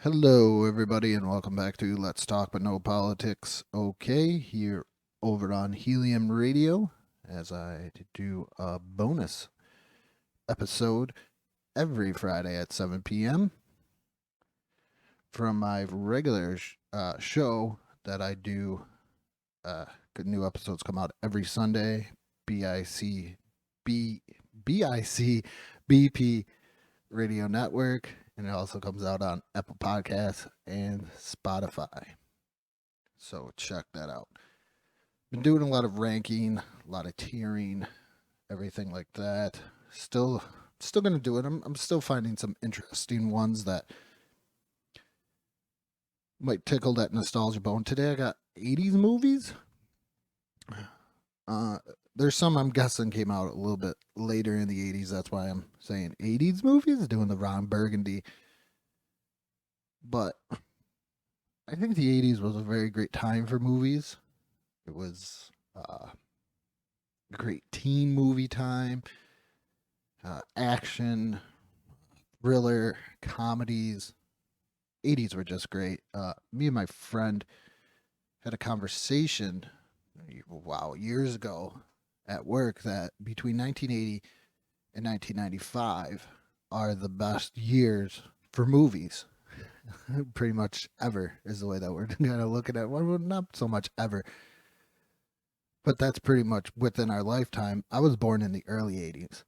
Hello, everybody, and welcome back to Let's Talk But No Politics. Okay, here over on Helium Radio, as I do a bonus episode every Friday at 7 p.m. from my regular show that I do. Good new episodes come out every Sunday. B BIC BP Radio Network, and it also comes out on Apple Podcasts and Spotify. So check that out. Been doing a lot of ranking, a lot of tiering, everything like that. Still gonna do it. I'm still finding some interesting ones that might tickle that nostalgia bone. Today I got 80s movies. Uh, there's some I'm guessing came out a little bit later in the 80s. That's why I'm saying 80s movies, doing the Ron Burgundy. But I think the 80s was a very great time for movies. It was a great teen movie time, action, thriller, comedies. 80s were just great. Me and my friend had a conversation, wow, years ago at work that between 1980 and 1995 are the best years for movies. Pretty much ever is the way that we're kind of looking at. Well, not so much ever, but that's pretty much within our lifetime. I was born in the early 80s,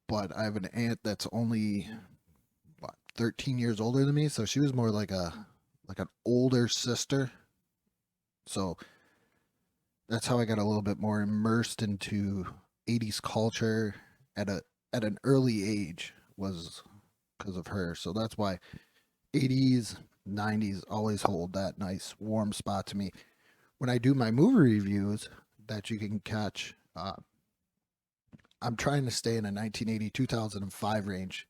but I have an aunt that's only 13 years older than me, so she was more like an older sister. So that's how I got a little bit more immersed into 80s culture at an early age, was because of her. So that's why 80s, 90s always hold that nice warm spot to me. When I do my movie reviews that you can catch, I'm trying to stay in a 1980 2005 range,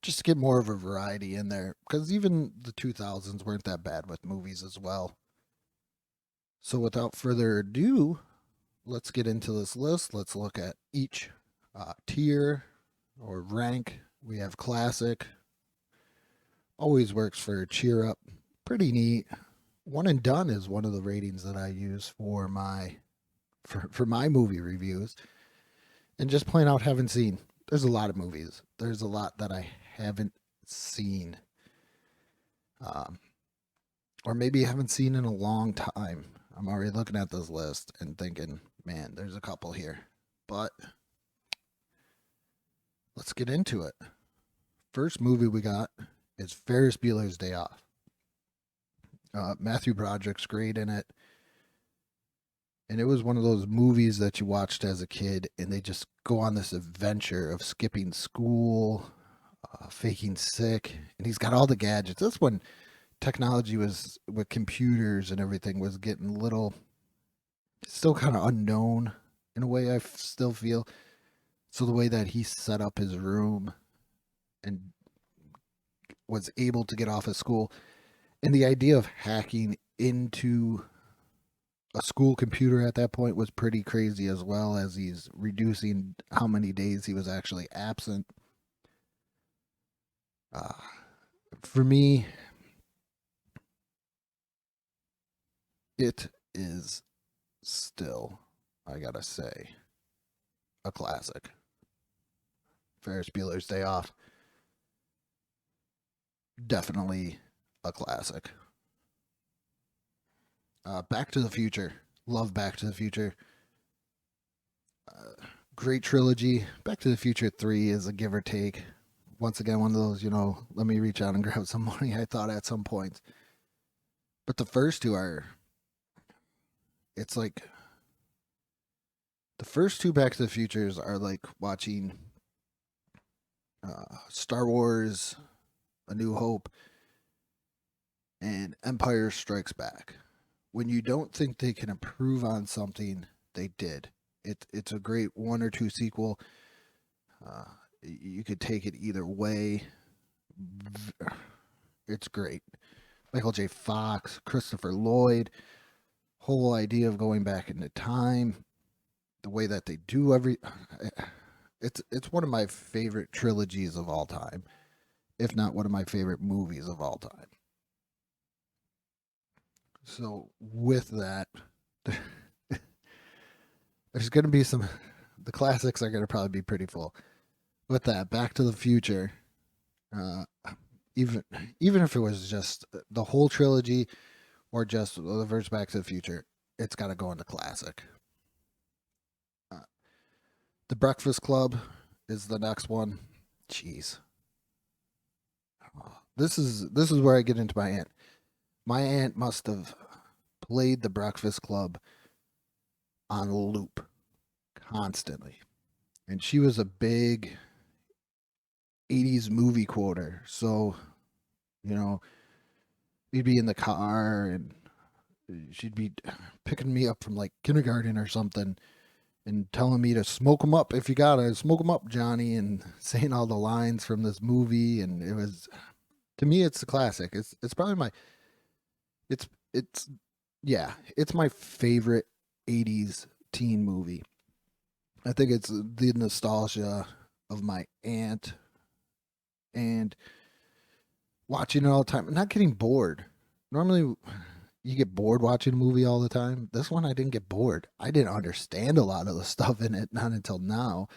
just to get more of a variety in there, because even the 2000s weren't that bad with movies as well. So without further ado, let's get into this list. Let's look at each tier or rank. We have classic, always works for cheer up, pretty neat. One and done is one of the ratings that I use for my movie reviews. And just plain out haven't seen. There's a lot of movies. There's a lot that I haven't seen. Um, or maybe haven't seen in a long time. I'm already looking at this list and thinking, man, there's a couple here. But let's get into it. First movie we got is Ferris Bueller's Day Off. Matthew Broderick's great in it. And it was one of those movies that you watched as a kid, and they just go on this adventure of skipping school, faking sick, and he's got all the gadgets. That's when technology was with computers and everything was getting a little, still kind of unknown in a way. I still feel so. The way that he set up his room and was able to get off of school, and the idea of hacking into a school computer at that point was pretty crazy, as well as he's reducing how many days he was actually absent. Uh, for me, it is still, I gotta say, a classic. Ferris Bueller's Day Off, definitely a classic. Back to the Future, love Back to the Future. Great trilogy. Back to the Future 3 is a give or take. Once again, one of those, let me reach out and grab some money, I thought at some points. But the first two are, it's like, the first two Back to the Futures are like watching Star Wars, A New Hope, and Empire Strikes Back. When you don't think they can improve on something, they did. It's a great one or two sequel. Uh, you could take it either way. It's great. Michael J. Fox, Christopher Lloyd, whole idea of going back into time, the way that they do it's one of my favorite trilogies of all time. if not one of my favorite movies of all time. So with that, there's going to be some. The classics are going to probably be pretty full. With that, Back to the Future. Uh, even even if it was just the whole trilogy or just the first Back to the Future, it's got to go into classic. Uh, the Breakfast Club is the next one. Jeez, this is where I get into my aunt. My aunt must have played the Breakfast Club on loop constantly, and she was a big '80s movie quoter. So you know, we'd be in the car and she'd be picking me up from like kindergarten or something and telling me to smoke 'em up if you gotta smoke 'em up, Johnny, and saying all the lines from this movie. And it was, to me, it's a classic. It's probably my it's yeah, it's my favorite '80s teen movie. I think it's the nostalgia of my aunt and watching it all the time, not getting bored. Normally, you get bored watching a movie all the time. This one, I didn't get bored. I didn't understand a lot of the stuff in it, not until now,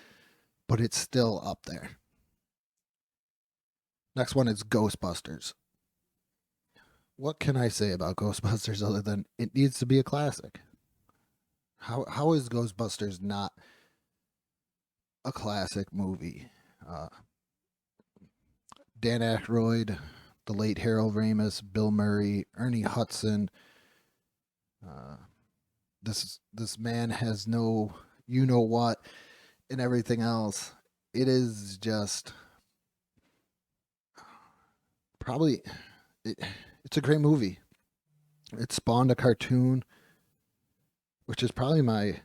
but it's still up there. Next one is Ghostbusters. What can I say about Ghostbusters other than it needs to be a classic? How is Ghostbusters not a classic movie? Uh, Dan Aykroyd, the late Harold Ramis, Bill Murray, Ernie Hudson. Uh, this man has no you know what and everything else. It is just probably it, it's a great movie. It spawned a cartoon, which is probably my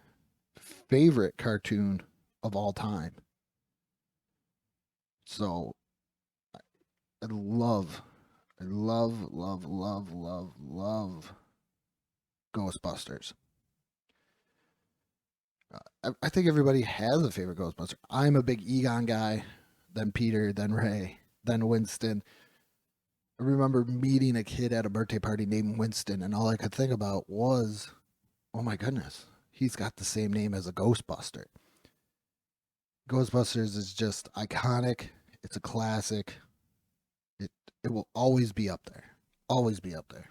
favorite cartoon of all time. So I love, love Ghostbusters. I think everybody has a favorite Ghostbuster. I'm a big Egon guy, then Peter, then Ray, then Winston. I remember meeting a kid at a birthday party named Winston, and all I could think about was, oh my goodness, he's got the same name as a Ghostbuster. Ghostbusters is just iconic. It's a classic. It it will always be up there. Always be up there.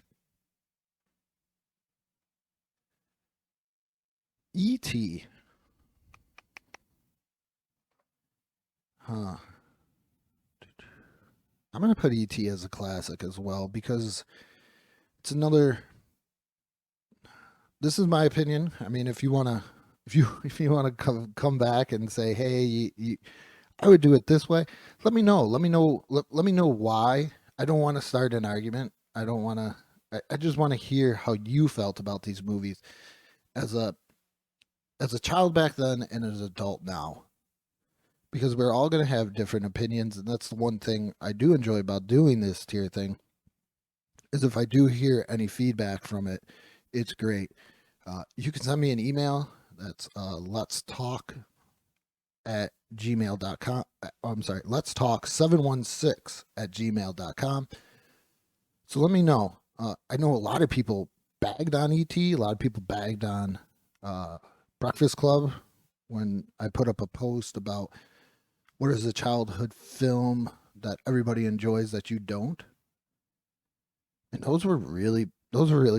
E.T. Huh. I'm gonna put E.T. as a classic as well because it's another. This is my opinion. I mean, if you wanna, if you wanna come back and say, hey, I would do it this way. Let me know. Let me know why. I don't want to start an argument. I don't want to. I just want to hear how you felt about these movies as a child back then and as an adult now. Because we're all going to have different opinions, and that's the one thing I do enjoy about doing this tier thing. Is if I do hear any feedback from it, it's great. You can send me an email. That's let's talk at gmail.com. I'm sorry, let's talk 716 at gmail.com. So let me know. I know a lot of people bagged on ET, a lot of people bagged on uh, Breakfast Club when I put up a post about what is a childhood film that everybody enjoys that you don't. And those were really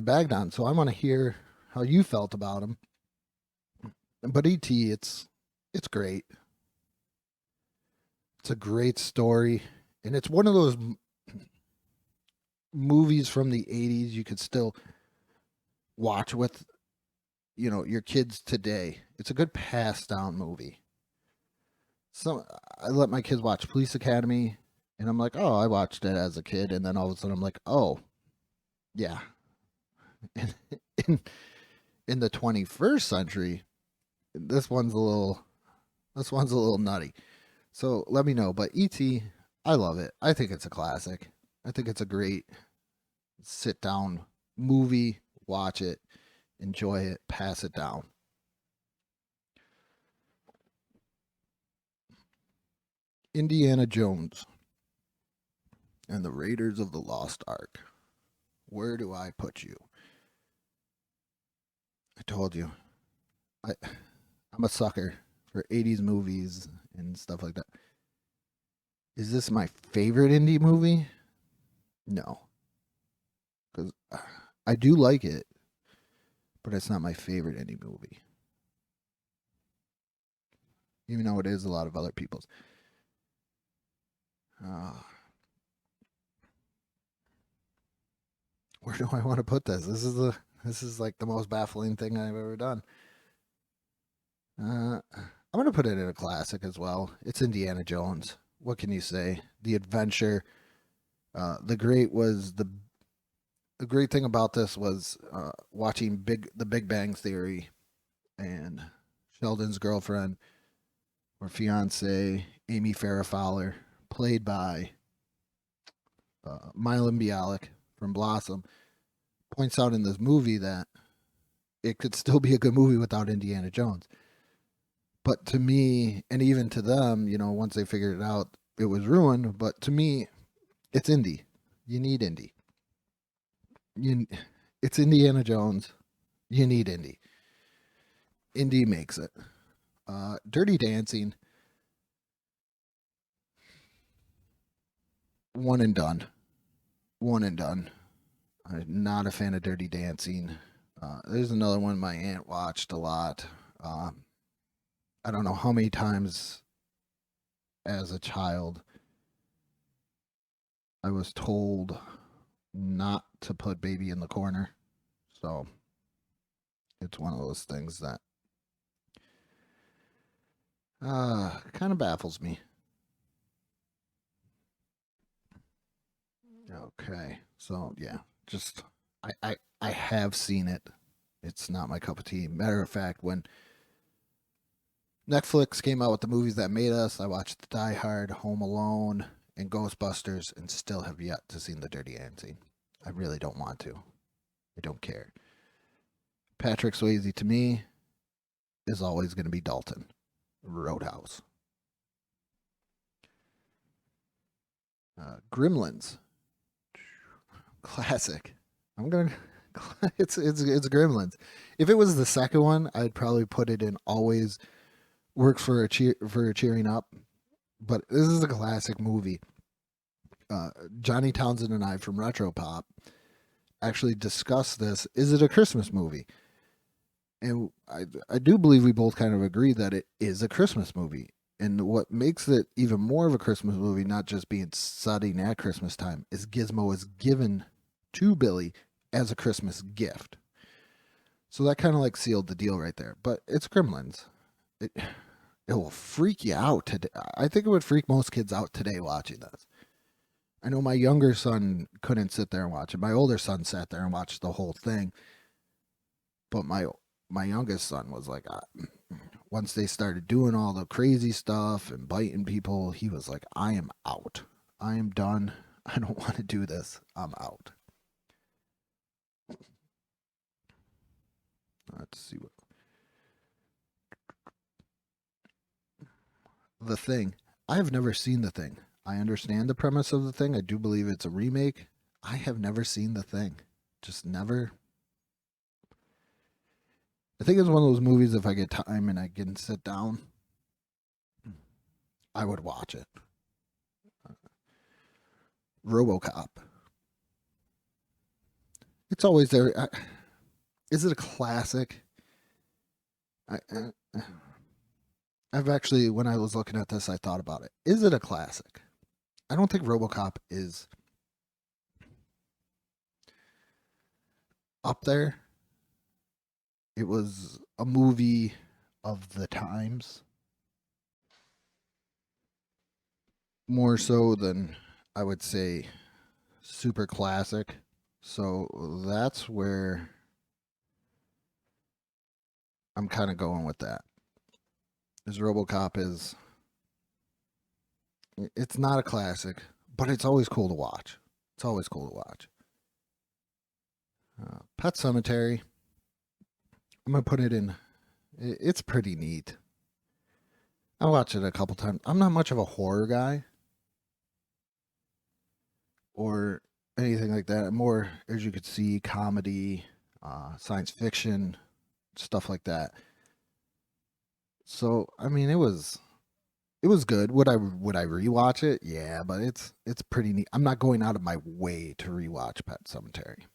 bagged on. So I want to hear how you felt about them. But ET, it's great. It's a great story, and it's one of those movies from the '80s you could still watch with your kids today. It's a good pass down movie. So I let my kids watch Police Academy, and I'm like, oh, I watched it as a kid, and then all of a sudden I'm like, oh, yeah. in, in the 21st century, this one's a little nutty. So let me know. But E.T., I love it. I think it's a classic. I think it's a great sit down movie. Watch it, enjoy it, pass it down. Indiana Jones. and the Raiders of the Lost Ark. Where do I put you? I told you. I'm a sucker for 80s movies and stuff like that. Is this my favorite indie movie? No. Because I do like it, but it's not my favorite indie movie. Even though it is a lot of other people's. Where do I want to put this? This is like the most baffling thing I've ever done. I'm gonna put it in a classic as well. It's Indiana Jones. What can you say? The adventure. The great thing about this was watching the Big Bang Theory and Sheldon's girlfriend or fiance Amy Farrah Fowler, played by Mylon Bialik from Blossom, points out in this movie that it could still be a good movie without Indiana Jones. But to me, and even to them, once they figured it out, it was ruined. But to me, it's Indy. You need Indy. It's Indiana Jones. You need Indy. Indy makes it. Dirty Dancing. One and done. One and done. I'm not a fan of Dirty Dancing. There's another one my aunt watched a lot. I don't know how many times as a child I was told not to put baby in the corner. So it's one of those things that kind of baffles me. Okay. So yeah, just I have seen it. It's not my cup of tea. Matter of fact, when Netflix came out with the movies that made us, I watched Die Hard, Home Alone, and Ghostbusters, and still have yet to see the Dirty Dancing. I really don't want to. I don't care. Patrick Swayze to me is always going to be Dalton. Roadhouse. Gremlins. Classic. I'm going. It's Gremlins. If it was the second one, I'd probably put it in always works for cheering up. But this is a classic movie. Johnny Townsend and I from Retro Pop actually discussed this. Is it a Christmas movie? And I do believe we both kind of agree that it is a Christmas movie. And what makes it even more of a Christmas movie, not just being setting at Christmas time, is Gizmo is given to Billy as a Christmas gift. So that kind of like sealed the deal right there. But it's Gremlins. It will freak you out today. I think it would freak most kids out today watching this. I know my younger son couldn't sit there and watch it. My older son sat there and watched the whole thing. But my youngest son was like, once they started doing all the crazy stuff and biting people, he was like, I am out. I am done. I don't want to do this. I'm out. Let's see what. The Thing. I have never seen The Thing. I understand the premise of The Thing. I do believe it's a remake. I have never seen The Thing. Just never. I think it's one of those movies, if I get time and I can sit down, I would watch it. RoboCop. It's always there. Is it a classic? I've actually, when I was looking at this, I thought about it. Is it a classic? I don't think RoboCop is up there. It was a movie of the times, more so than I would say super classic. So that's where I'm kind of going with that. Is RoboCop is it's not a classic, but it's always cool to watch. It's always cool to watch. Pet Cemetery. I'm gonna put it in. It's pretty neat. I watched it a couple times. I'm not much of a horror guy, or anything like that. More, as you could see, comedy, science fiction, stuff like that. So I mean, it was good. Would I rewatch it? Yeah, but it's pretty neat. I'm not going out of my way to rewatch Pet Cemetery.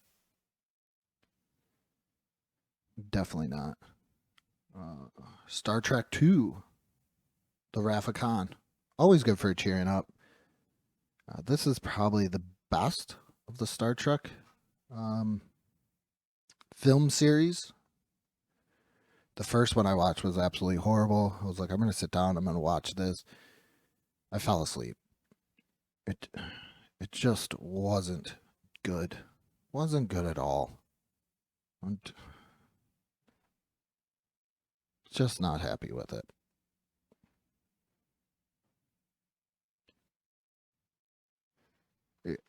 Definitely not. Star Trek Two, The Wrath of Khan. Always good for cheering up. This is probably the best of the Star Trek um, film series. The first one I watched was absolutely horrible. I was like, I'm going to sit down. I'm going to watch this. I fell asleep. It it just wasn't good. Wasn't good at all. I'm just not happy with it.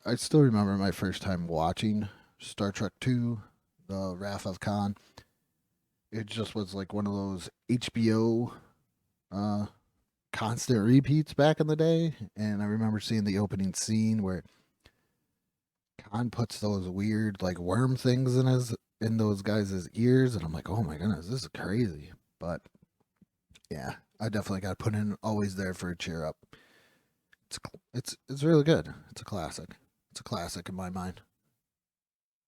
I still remember my first time watching Star Trek Two, The Wrath of Khan. It just was like one of those HBO uh, constant repeats back in the day, and I remember seeing the opening scene where Khan puts those weird like worm things in those guys' ears, and I'm like, oh my goodness, this is crazy. But yeah, I definitely got to put in always there for a cheer up. It's really good. It's a classic. It's a classic in my mind.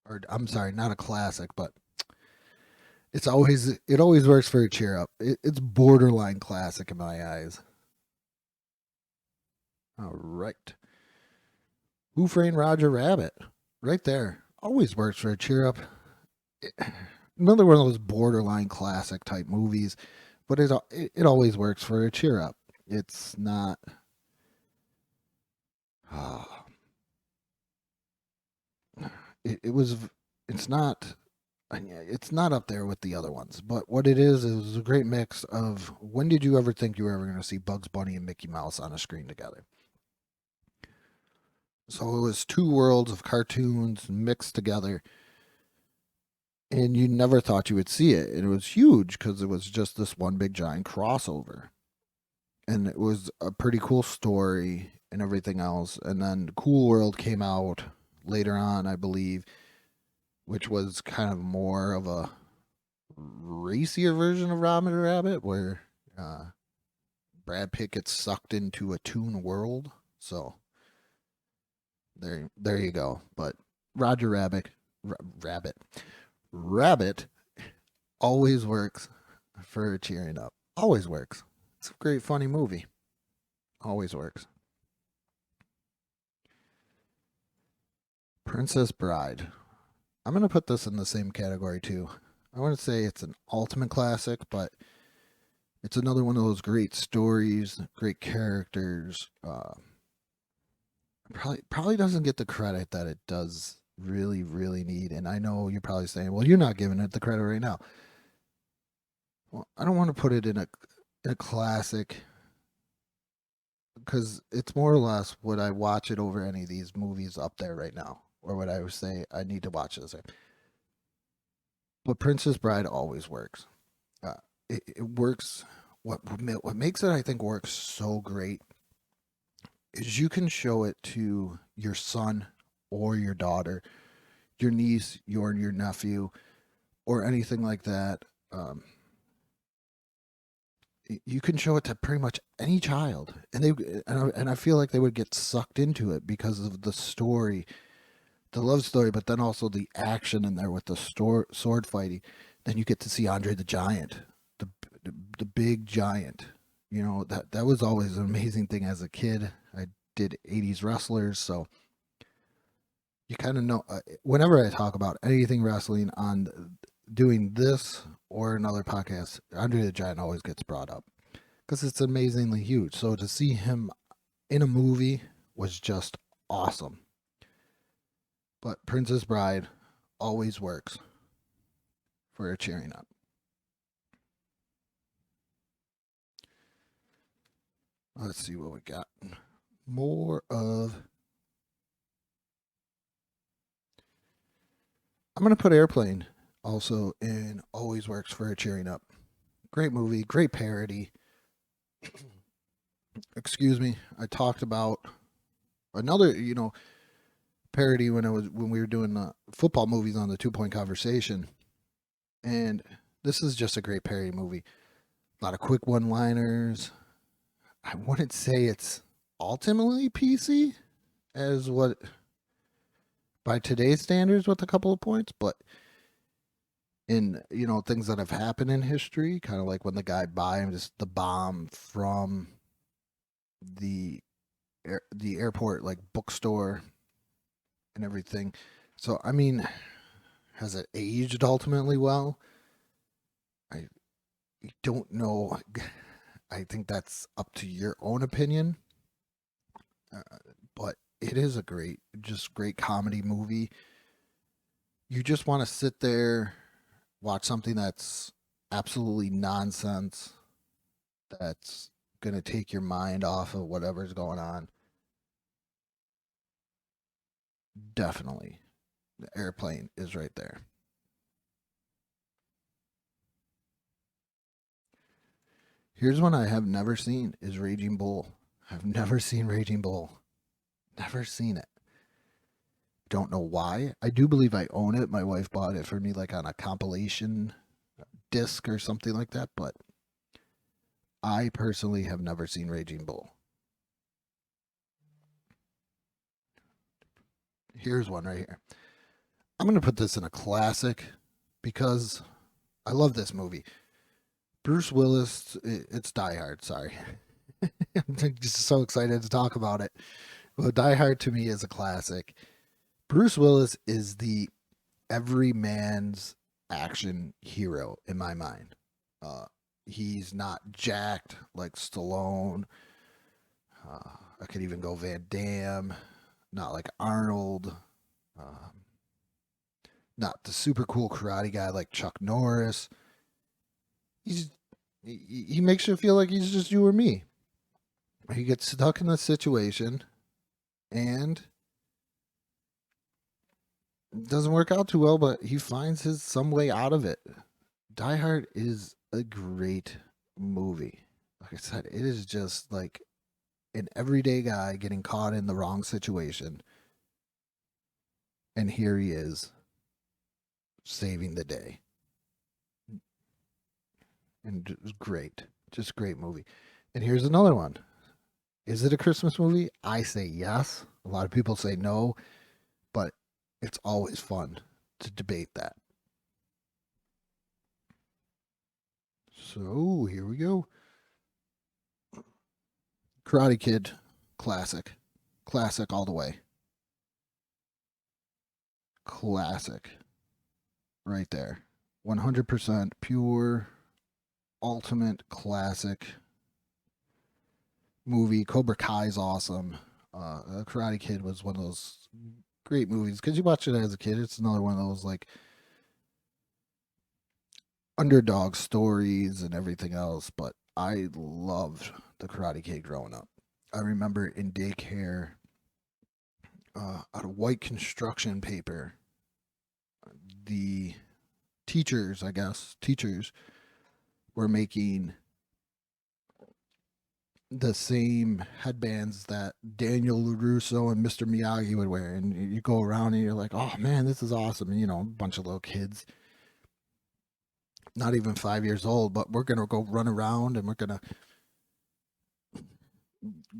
Or I'm sorry, not a classic, but it always works for a cheer up. It's borderline classic in my eyes. All right, Who Framed Roger Rabbit? Right there, always works for a cheer up. Another one of those borderline classic type movies, but it always works for a cheer up. It's not. Uh, it was. It's not. It's not up there with the other ones, but what it is a great mix of when did you ever think you were ever going to see Bugs Bunny and Mickey Mouse on a screen together? So it was two worlds of cartoons mixed together, and you never thought you would see it. And it was huge because it was just this one big giant crossover, and it was a pretty cool story and everything else. And then Cool World came out later on, I believe, which was kind of more of a racier version of Robin Rabbit, where uh, Brad Pitt gets sucked into a toon world. So there you go. But Roger Rabbit, Rabbit always works for cheering up. Always works. It's a great, funny movie. Always works. Princess Bride. I'm gonna put this in the same category too. I want to say it's an ultimate classic, but it's another one of those great stories, great characters. Probably doesn't get the credit that it does really need. And I know you're probably saying, "Well, you're not giving it the credit right now." Well, I don't want to put it in a classic because it's more or less would I watch it over any of these movies up there right now, or would I say I need to watch this? But Princess Bride always works. Uh, it works. What makes it I think works so great is you can show it to your son or your daughter, your niece, your nephew, or anything like that. Um, you can show it to pretty much any child, and I feel like they would get sucked into it because of the story, the love story, but then also the action in there with the sword fighting. Then you get to see Andre the Giant, the the big giant. You know that was always an amazing thing as a kid. I did '80s wrestlers, so you kind of know. Whenever I talk about anything wrestling on doing this or another podcast, Andre the Giant always gets brought up because it's amazingly huge. So to see him in a movie was just awesome. But Princess Bride always works for a cheering up. Let's see what we got. More of. I'm going to put Airplane also in always works for a cheering up. Great movie, great parody. Excuse me. I talked about another, parody when we were doing football movies on the 2 Point Conversation, and this is just a great parody movie. A lot of quick one-liners. I wouldn't say it's ultimately PC as what by today's standards with a couple of points, but in things that have happened in history, kind of like when the guy bombed just the bomb from the the airport like bookstore and everything. So I mean, has it aged ultimately well? I don't know. I think that's up to your own opinion. Uh, but it is a great comedy movie. You just want to sit there, watch something that's absolutely nonsense, that's going to take your mind off of whatever's going on. Definitely. The Airplane is right there. Here's one I have never seen is Raging Bull. I've never seen Raging Bull. Never seen it. Don't know why. I do believe I own it. My wife bought it for me like on a compilation disc or something like that, but I personally have never seen Raging Bull. Here's one right here. I'm going to put this in a classic because I love this movie. Bruce Willis, it's Die Hard, sorry. I'm just so excited to talk about it. Well, Die Hard to me is a classic. Bruce Willis is the everyman's action hero in my mind. Uh, he's not jacked like Stallone. I could even go Van Damme. Not like Arnold. Um, Not the super cool karate guy like Chuck Norris. He's he makes you feel like he's just you or me. He gets stuck in a situation and it doesn't work out too well, but he finds his some way out of it. Die Hard is a great movie. Like I said, it is just like an everyday guy getting caught in the wrong situation, and here he is saving the day. And it was great, just great movie. And here's another one. Is it a Christmas movie? I say yes. A lot of people say no, but it's always fun to debate that. So here we go. Karate Kid, classic. Classic all the way. Classic. Right there. 100% pure, ultimate classic movie. Cobra Kai is awesome. Karate Kid was one of those great movies because you watch it as a kid. It's another one of those like underdog stories and everything else. But I loved the Karate Kid growing up. I remember in daycare, out of white construction paper, the teachers, I guess, teachers were making the same headbands that Daniel LaRusso and Mr. Miyagi would wear. And you go around and you're like, oh man, this is awesome. And, a bunch of little kids, not even 5 years old, but we're going to go run around and we're going to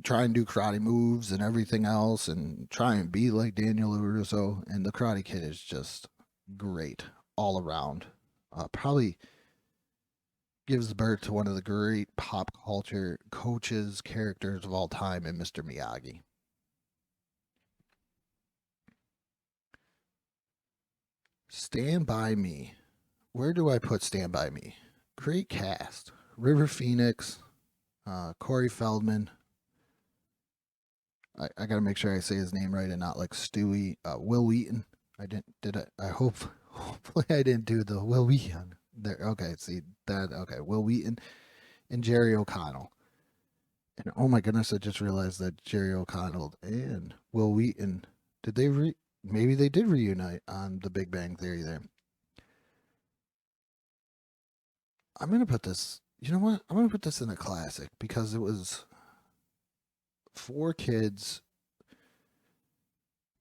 try and do karate moves and everything else and try and be like Daniel LaRusso. And the Karate Kid is just great all around. Probably gives birth to one of the great pop culture coaches characters of all time in Mr. Miyagi. Stand By Me. Where do I put Stand By Me? Great cast. River Phoenix, Corey Feldman. I gotta make sure I say his name right and not like Stewie. Will Wheaton. I didn't. Did I hope. Hopefully, I didn't do the Will Wheaton. There. Okay. See that. Okay. Will Wheaton and Jerry O'Connell. And oh my goodness, I just realized that Jerry O'Connell and Will Wheaton did they maybe they did reunite on The Big Bang Theory there. I'm gonna put this. You know what? I'm gonna put this in a classic because it was four kids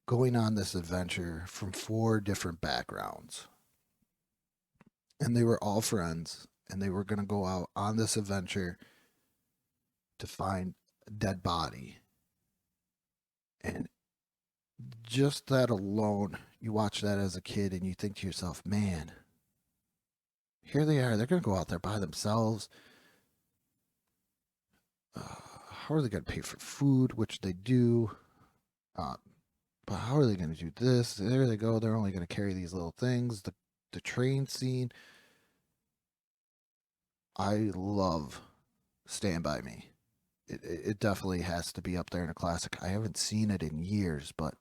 going on this adventure from 4 different backgrounds. And they were all friends, and they were going to go out on this adventure to find a dead body. And just that alone, you watch that as a kid and you think to yourself, man, here they are. They're going to go out there by themselves. How are they going to pay for food, which they do? But how are they going to do this? There they go. They're only going to carry these little things. The train scene. I love Stand By Me. It definitely has to be up there in a classic. I haven't seen it in years, but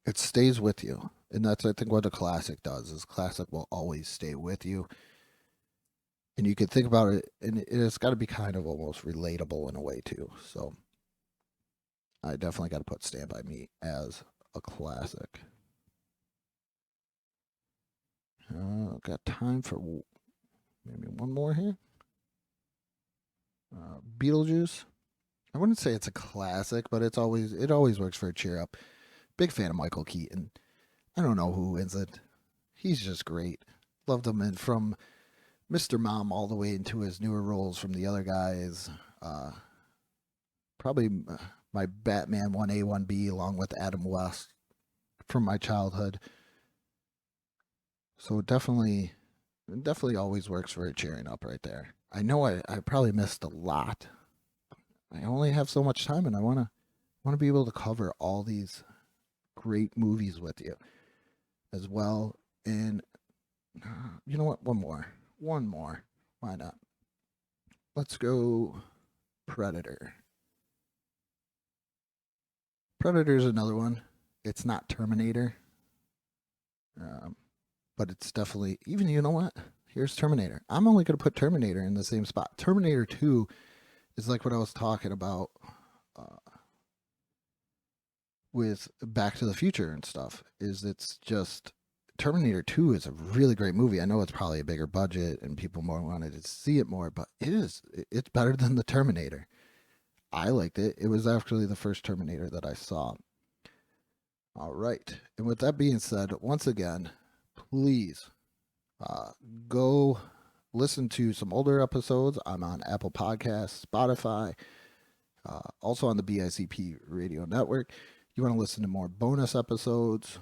it stays with you. And that's, I think, what a classic does, is classic will always stay with you. And you can think about it, and it's got to be kind of almost relatable in a way, too. So I definitely got to put Stand By Me as a classic. Got time for maybe one more here. Beetlejuice. I wouldn't say it's a classic, but it always works for a cheer up. Big fan of Michael Keaton. I don't know who wins it. He's just great. Loved him, and from Mr. Mom all the way into his newer roles from the other guys. Probably my Batman 1A, 1B, along with Adam West from my childhood. So definitely always works for a cheering up right there. I know I probably missed a lot. I only have so much time, and I want to be able to cover all these great movies with you as well. And you know what? One more. Why not? Let's go Predator. Predator's another one. It's not Terminator, but it's definitely, even, you know what? Here's Terminator. I'm only going to put Terminator in the same spot. Terminator 2 is like what I was talking about with Back to the Future and stuff. Is it's just Terminator 2 is a really great movie. I know it's probably a bigger budget and people more wanted to see it more, but it's better than the Terminator. I liked it. It was actually the first Terminator that I saw. All right. And with that being said, once again, please go listen to some older episodes. I'm on Apple Podcasts, Spotify, also on the Bicp Radio Network. You want to listen to more bonus episodes,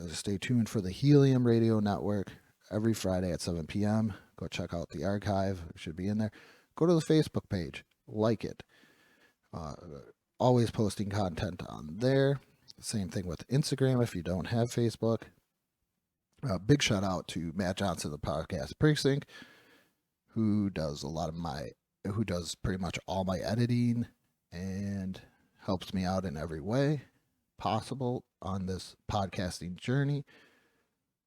stay tuned for the Helium Radio Network every Friday at 7 p.m. Go check out the archive. It should be in there. Go to the Facebook page. Like it. Always posting content on there. Same thing with Instagram if you don't have Facebook. Big shout out to Matt Johnson, the Podcast Precinct, who does pretty much all my editing and helps me out in every way possible on this podcasting journey.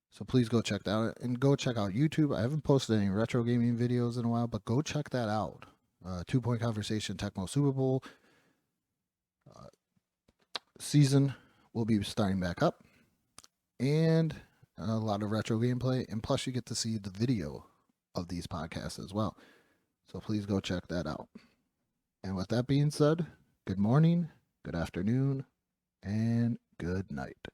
So please go check that out, and go check out YouTube. I haven't posted any retro gaming videos in a while, but go check that out. 2 Point Conversation Tecmo Super Bowl season will be starting back up, and a lot of retro gameplay, and plus you get to see the video of these podcasts as well. So please go check that out. And with that being said, good morning, good afternoon, and good night.